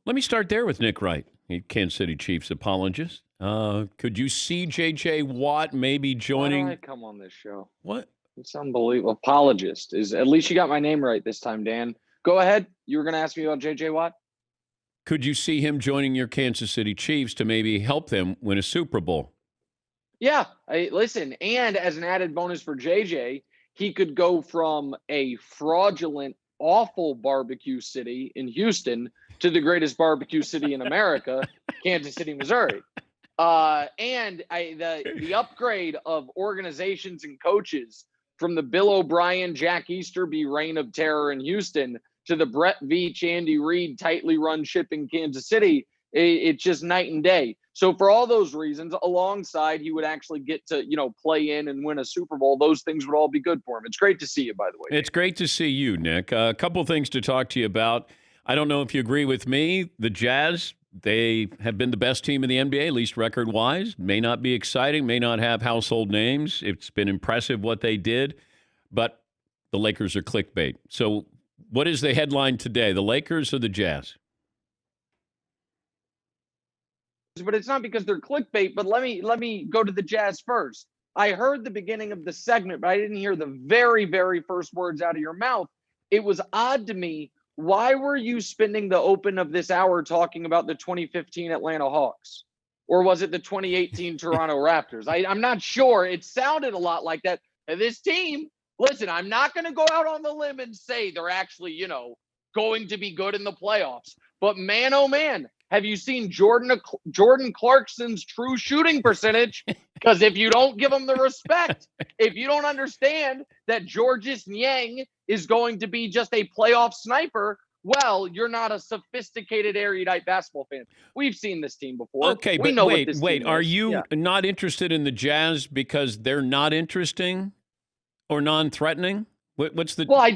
Let me start there with Nick Wright, Kansas City Chiefs apologist. Could you see J.J. Watt maybe Why do I joining? come on this show? What? It's unbelievable. Apologist is at least you got my name right this time, Dan. Go ahead. You were going to ask me about J.J. Watt. Could you see him joining your Kansas City Chiefs to maybe help them win a Super Bowl? Yeah, listen. And as an added bonus for JJ, he could go from a fraudulent, awful barbecue city in Houston to the greatest barbecue city in America, Kansas City, Missouri. The upgrade of organizations and coaches from the Bill O'Brien, Jack Easterby reign of terror in Houston to the Brett Veach, Andy Reid tightly run ship in Kansas City, it's just night and day. So for all those reasons, alongside he would actually get to, play in and win a Super Bowl. Those things would all be good for him. It's great to see you, by the way. It's great to see you, Nick. A couple things to talk to you about. I don't know if you agree with me. The Jazz, they have been the best team in the NBA, at least record-wise. May not be exciting, may not have household names. It's been impressive what they did, but the Lakers are clickbait. So what is the headline today, the Lakers or the Jazz? But it's not because they're clickbait, but let me go to the Jazz first. I heard the beginning of the segment, but I didn't hear the very, very first words out of your mouth. It was odd to me. Why were you spending the open of this hour talking about the 2015 Atlanta Hawks? Or was it the 2018 Toronto Raptors? I'm not sure. It sounded a lot like that. And this team, listen, I'm not going to go out on the limb and say they're actually, going to be good in the playoffs. But man, oh man, have you seen Jordan Clarkson's true shooting percentage? Because if you don't give him the respect, if you don't understand that Georges Niang is going to be just a playoff sniper, well, you're not a sophisticated erudite basketball fan. We've seen this team before. Okay, we but know wait, what this team are is. you not interested in the Jazz because they're not interesting or non-threatening? What's the? Well,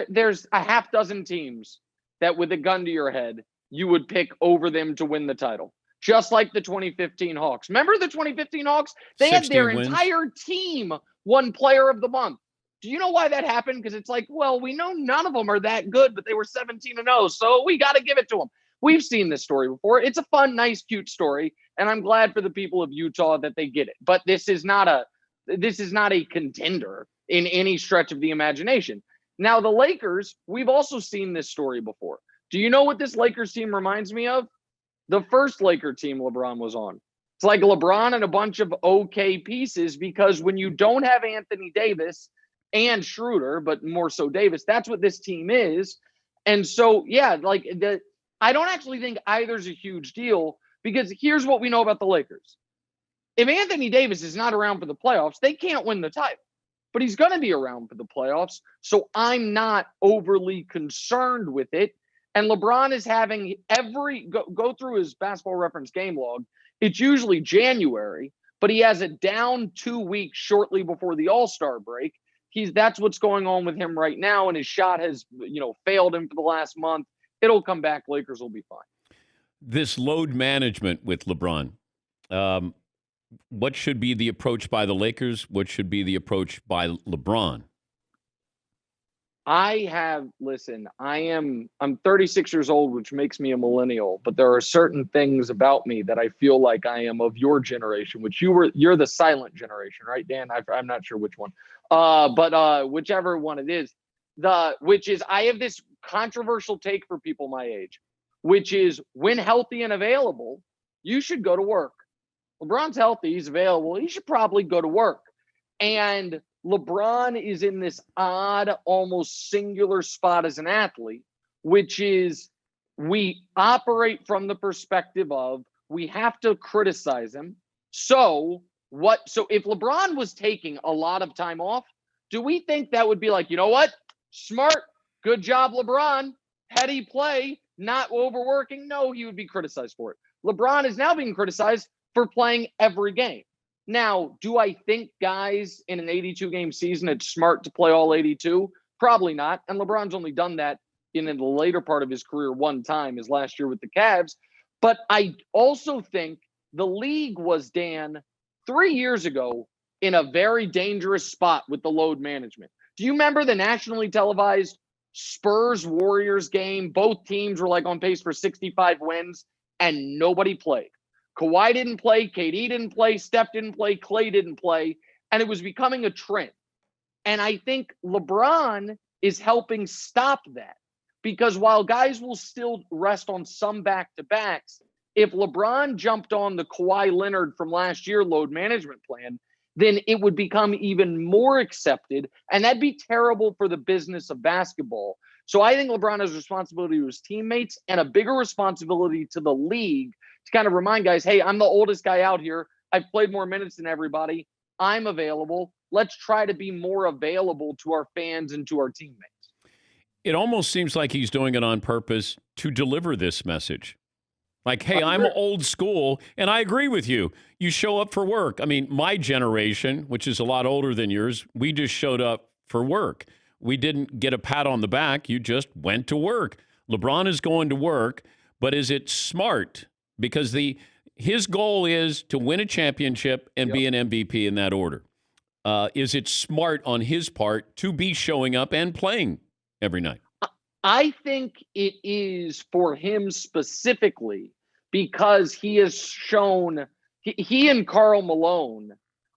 there's a half dozen teams that with a gun to your head, you would pick over them to win the title. Just like the 2015 Hawks. Remember the 2015 Hawks? They had their entire team won player of the month. Do you know why that happened? Because it's like, well, we know none of them are that good, but they were 17-0, so we got to give it to them. We've seen this story before. It's a fun, nice, cute story, and I'm glad for the people of Utah that they get it. But this is not a contender in any stretch of the imagination. Now, the Lakers, we've also seen this story before. Do you know what this Lakers team reminds me of? The first Laker team LeBron was on. It's like LeBron and a bunch of okay pieces, because when you don't have Anthony Davis and Schroeder, but more so Davis, that's what this team is. And so, I don't actually think either's a huge deal, because here's what we know about the Lakers. If Anthony Davis is not around for the playoffs, they can't win the title. But he's going to be around for the playoffs, so I'm not overly concerned with it. And LeBron is having go through his Basketball Reference game log. It's usually January, but he has a down 2 weeks shortly before the All-Star break. That's what's going on with him right now, and his shot has failed him for the last month. It'll come back. Lakers will be fine. This load management with LeBron. What should be the approach by the Lakers? What should be the approach by LeBron? I'm 36 years old, which makes me a millennial, but there are certain things about me that I feel like I am of your generation, which you're the silent generation, right, Dan? I'm not sure which one. But whichever one it is, which is I have this controversial take for people my age, which is when healthy and available, you should go to work. LeBron's healthy, he's available, he should probably go to work. And LeBron is in this odd, almost singular spot as an athlete, which is we operate from the perspective of we have to criticize him. So if LeBron was taking a lot of time off, do we think that would be like, you know what? Smart, good job, LeBron, heady play, not overworking? No, he would be criticized for it. LeBron is now being criticized for playing every game. Now, do I think guys in an 82-game season, it's smart to play all 82? Probably not. And LeBron's only done that in the later part of his career one time, his last year with the Cavs. But I also think the league was, Dan, 3 years ago in a very dangerous spot with the load management. Do you remember the nationally televised Spurs Warriors game. Both teams were like on pace for 65 wins, and nobody played. Kawhi didn't play, KD didn't play, Steph didn't play, Klay didn't play, and it was becoming a trend. And I think LeBron is helping stop that, because while guys will still rest on some back-to-backs, if LeBron jumped on the Kawhi Leonard from last year load management plan, then it would become even more accepted, and that'd be terrible for the business of basketball. So I think LeBron has a responsibility to his teammates and a bigger responsibility to the league to kind of remind guys, hey, I'm the oldest guy out here. I've played more minutes than everybody. I'm available. Let's try to be more available to our fans and to our teammates. It almost seems like he's doing it on purpose to deliver this message. Like, hey, I'm old school, and I agree with you. You show up for work. I mean, my generation, which is a lot older than yours, we just showed up for work. We didn't get a pat on the back. You just went to work. LeBron is going to work, but is it smart? Because his goal is to win a championship and be an MVP in that order. Is it smart on his part to be showing up and playing every night? I think it is for him specifically, because he has shown he and Karl Malone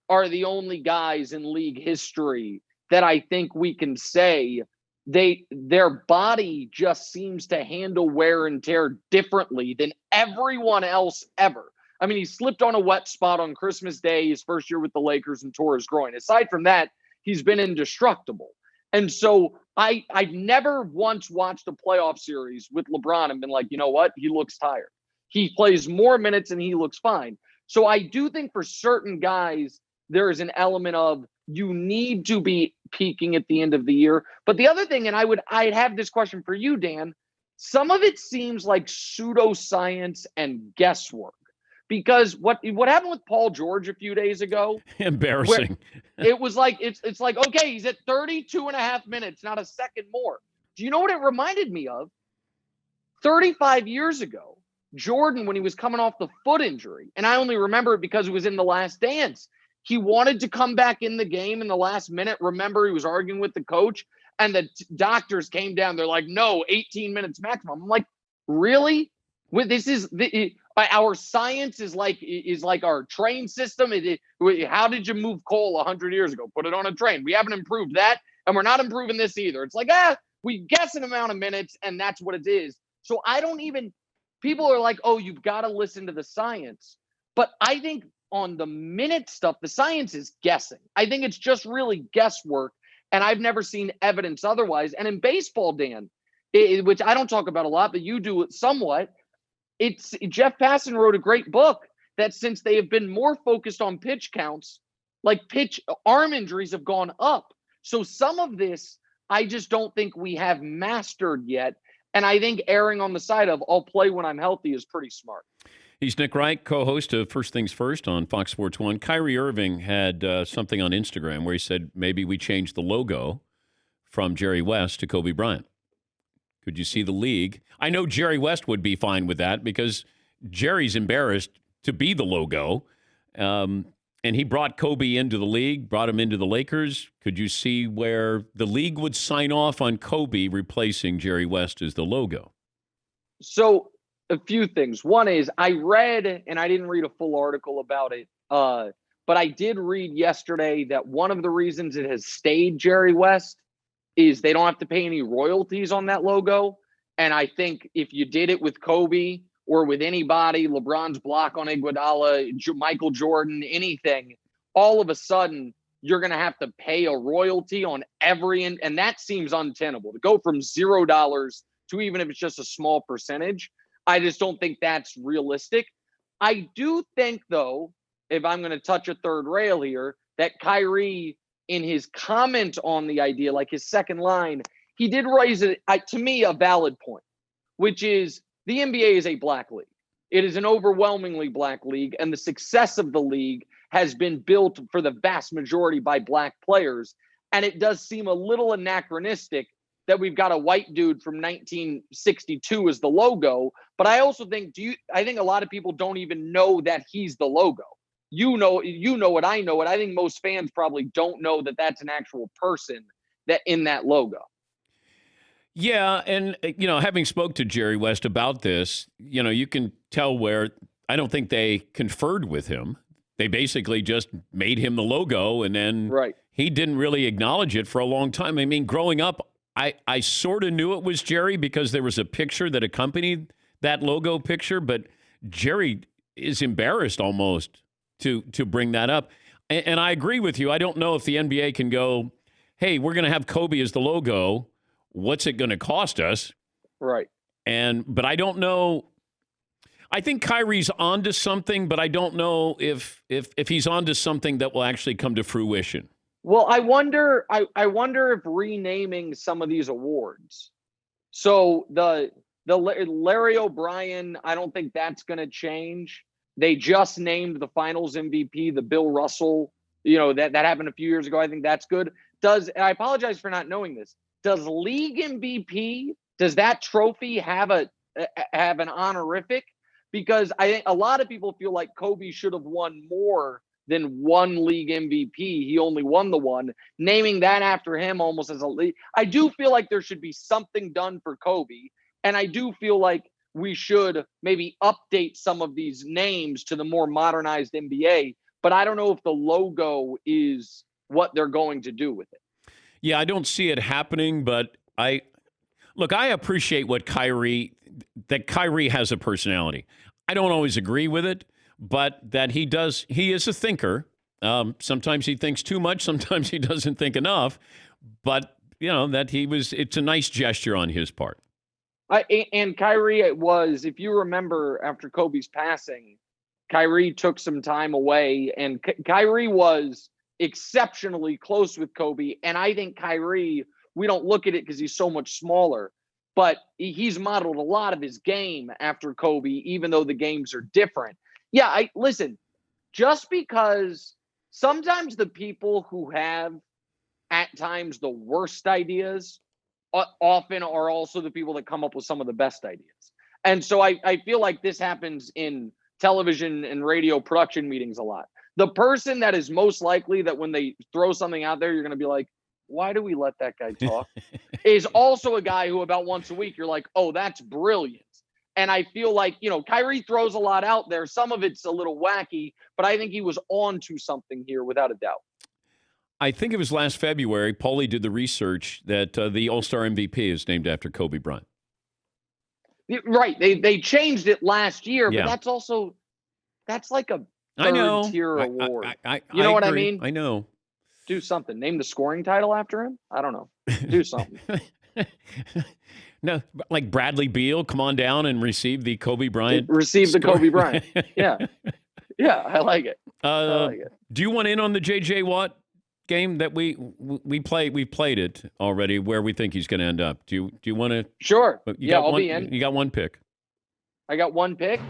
are the only guys in league history that I think we can say their body just seems to handle wear and tear differently than everyone else ever. I mean, he slipped on a wet spot on Christmas Day, his first year with the Lakers, and tore his groin. Aside from that, he's been indestructible. And so I've never once watched a playoff series with LeBron and been like, you know what? He looks tired. He plays more minutes and he looks fine. So I do think for certain guys, there is an element of you need to be peaking at the end of the year. But the other thing, and I'd have this question for you, Dan, some of it seems like pseudoscience and guesswork. Because what happened with Paul George a few days ago? Embarrassing. It was like, it's like, okay, he's at 32 and a half minutes, not a second more. Do you know what it reminded me of? 35 years ago, Jordan, when he was coming off the foot injury, and I only remember it because it was in The Last Dance, he wanted to come back in the game in the last minute. Remember, he was arguing with the coach, and the doctors came down. They're like, no, 18 minutes maximum. I'm like, really? Our science is like our train system. How did you move coal 100 years ago? Put it on a train. We haven't improved that, and we're not improving this either. It's like, we guess an amount of minutes, and that's what it is. So people are like, oh, you've got to listen to the science. But I think on the minute stuff, the science is guessing. I think it's just really guesswork, and I've never seen evidence otherwise. And in baseball, Dan, which I don't talk about a lot, but you do it somewhat, Jeff Passan wrote a great book that since they have been more focused on pitch counts, like arm injuries have gone up. So some of this, I just don't think we have mastered yet. And I think erring on the side of I'll play when I'm healthy is pretty smart. He's Nick Wright, co-host of First Things First on Fox Sports 1. Kyrie Irving had something on Instagram where he said maybe we change the logo from Jerry West to Kobe Bryant. Could you see the league? I know Jerry West would be fine with that because Jerry's embarrassed to be the logo. And he brought Kobe into the league, brought him into the Lakers. Could you see where the league would sign off on Kobe replacing Jerry West as the logo? So a few things. One is I read, and I didn't read a full article about it, but I did read yesterday that one of the reasons it has stayed Jerry West is they don't have to pay any royalties on that logo. And I think if you did it with Kobe or with anybody, LeBron's block on Iguodala, Michael Jordan, anything, all of a sudden you're going to have to pay a royalty on and that seems untenable. To go from $0 to even if it's just a small percentage, I just don't think that's realistic. I do think, though, if I'm going to touch a third rail here, that Kyrie, in his comment on the idea, like his second line, he did raise it, to me, a valid point, which is the NBA is a black league. It is an overwhelmingly black league, and the success of the league has been built for the vast majority by black players. And it does seem a little anachronistic that we've got a white dude from 1962 as the logo. But I also think, I think a lot of people don't even know that he's the logo. You know it, I know it. I think most fans probably don't know that that's an actual person that in that logo. Yeah, and having spoke to Jerry West about this, you can tell where I don't think they conferred with him. They basically just made him the logo, and then Right. he didn't really acknowledge it for a long time. I mean, growing up, I sort of knew it was Jerry because there was a picture that accompanied that logo picture, but Jerry is embarrassed almost to bring that up. And I agree with you. I don't know if the NBA can go, hey, we're going to have Kobe as the logo. What's it going to cost us? Right. But I don't know. I think Kyrie's onto something, but I don't know if he's onto something that will actually come to fruition. Well, I wonder if renaming some of these awards. So the Larry O'Brien, I don't think that's going to change. They just named the Finals MVP, the Bill Russell. That happened a few years ago. I think that's good. And I apologize for not knowing this. Does league MVP, does that trophy have an honorific? Because I think a lot of people feel like Kobe should have won more than one league MVP. He only won the one. Naming that after him almost as a league. I do feel like there should be something done for Kobe. And I do feel like we should maybe update some of these names to the more modernized NBA. But I don't know if the logo is what they're going to do with it. Yeah, I don't see it happening, but I appreciate Kyrie has a personality. I don't always agree with it, but that he is a thinker. Sometimes he thinks too much, sometimes he doesn't think enough, but it's a nice gesture on his part. And Kyrie was, if you remember after Kobe's passing, Kyrie took some time away, and Kyrie was exceptionally close with Kobe. And I think Kyrie, we don't look at it because he's so much smaller, but he's modeled a lot of his game after Kobe, even though the games are different. Yeah, listen, just because sometimes the people who have at times the worst ideas often are also the people that come up with some of the best ideas. And so I feel like this happens in television and radio production meetings a lot. The person that is most likely that when they throw something out there, you're going to be like, why do we let that guy talk? is also a guy who about once a week, you're like, oh, that's brilliant. And I feel like, Kyrie throws a lot out there. Some of it's a little wacky, but I think he was on to something here without a doubt. I think it was last February, Paulie did the research that the All-Star MVP is named after Kobe Bryant. Right. They changed it last year, but that's like a third-tier award. You know what I mean? I know. Do something. Name the scoring title after him? I don't know. Do something. No, like Bradley Beal, come on down and receive the Kobe Bryant. Receive the Kobe Bryant. Yeah. Yeah, I like it. Do you want in on the J.J. Watt game that we played? We played it already. Where we think he's going to end up? Do you want to? Sure. I'll be in. You got one pick. I got one pick.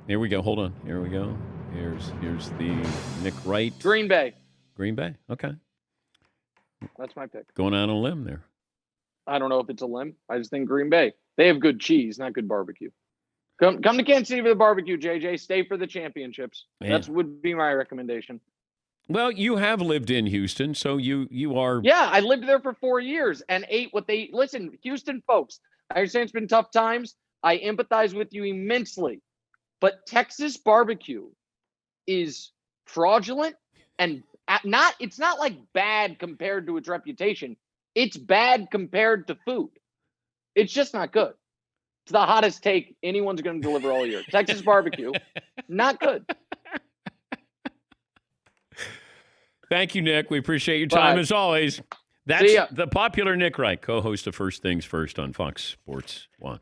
Here we go. Hold on. Here we go. Here's the Nick Wright. Green Bay. Okay. That's my pick. Going out on a limb there. I don't know if it's a limb. I just think Green Bay. They have good cheese, not good barbecue. Come to Kansas City for the barbecue, JJ. Stay for the championships. That would be my recommendation. Well, you have lived in Houston, so you are. Yeah, I lived there for 4 years and ate what they. Listen, Houston folks, I understand it's been tough times. I empathize with you immensely. But Texas barbecue is fraudulent and it's not like bad compared to its reputation. It's bad compared to food. It's just not good. It's the hottest take anyone's going to deliver all year. Texas barbecue, not good. Thank you, Nick. We appreciate your time as always. That's the popular Nick Wright, co-host of First Things First on Fox Sports 1.